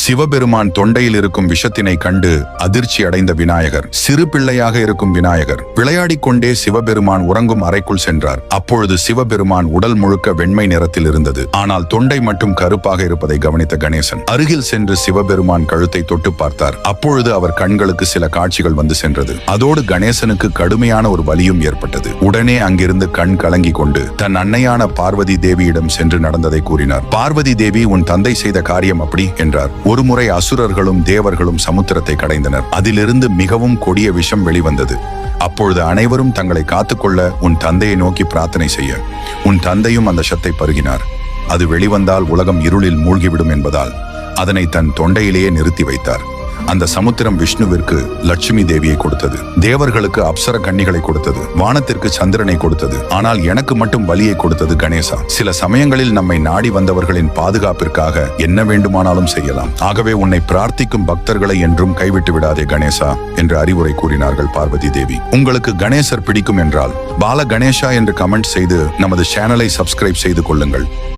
சிவபெருமான் தொண்டையில் இருக்கும் விஷத்தினை கண்டு அதிர்ச்சி அடைந்த விநாயகர் சிறு பிள்ளையாக இருக்கும் விநாயகர் விளையாடிக் கொண்டே சிவபெருமான் உறங்கும் அறைக்குள் சென்றார். அப்பொழுது சிவபெருமான் உடல் முழுக்க வெண்மை நிறத்தில் இருந்தது. ஆனால் தொண்டை மட்டும் கருப்பாக இருப்பதை கவனித்த கணேசன் அருகில் சென்று சிவபெருமான் கழுத்தை தொட்டு பார்த்தார். அப்பொழுது அவர் கண்களுக்கு சில காட்சிகள் வந்து சென்றது. அதோடு கணேசனுக்கு கடுமையான ஒரு வலியும் ஏற்பட்டது. உடனே அங்கிருந்து கண் கலங்கி கொண்டு தன் அன்னையான பார்வதி தேவியிடம் சென்று நடந்ததை கூறினார். பார்வதி தேவி, உன் தந்தை செய்த காரியம் அப்படி என்றார். ஒருமுறை அசுரர்களும் தேவர்களும் சமுத்திரத்தை கடைந்தனர். அதிலிருந்து மிகவும் கொடிய விஷம் வெளிவந்தது. அப்பொழுது அனைவரும் தங்களை காத்துக்கொள்ள உன் தந்தையை நோக்கி பிரார்த்தனை செய்ய உன் தந்தையும் அந்த விஷத்தை பருகினார். அது வெளிவந்தால் உலகம் இருளில் மூழ்கிவிடும் என்பதால் அதனை தன் தொண்டையிலேயே நிறுத்தி வைத்தார். அந்த சமுத்திரம் விஷ்ணுவிற்கு லட்சுமி தேவியை கொடுத்தது, தேவர்களுக்கு அப்சர கன்னிகளை கொடுத்தது, வானத்திற்கு சந்திரனை கொடுத்தது. ஆனால் எனக்கு மட்டும் வலியை கொடுத்தது கணேசா. சில சமயங்களில் நம்மை நாடி வந்தவர்களின் பாதுகாப்பிற்காக என்ன வேண்டுமானாலும் செய்யலாம். ஆகவே உன்னை பிரார்த்திக்கும் பக்தர்களை என்றும் கைவிட்டு விடாதே கணேசா என்று அறிவுரை கூறினார்கள் பார்வதி தேவி. உங்களுக்கு கணேசர் பிடிக்கும் என்றால் பால கணேசா என்று கமெண்ட் செய்து நமது சேனலை சப்ஸ்கிரைப் செய்து கொள்ளுங்கள்.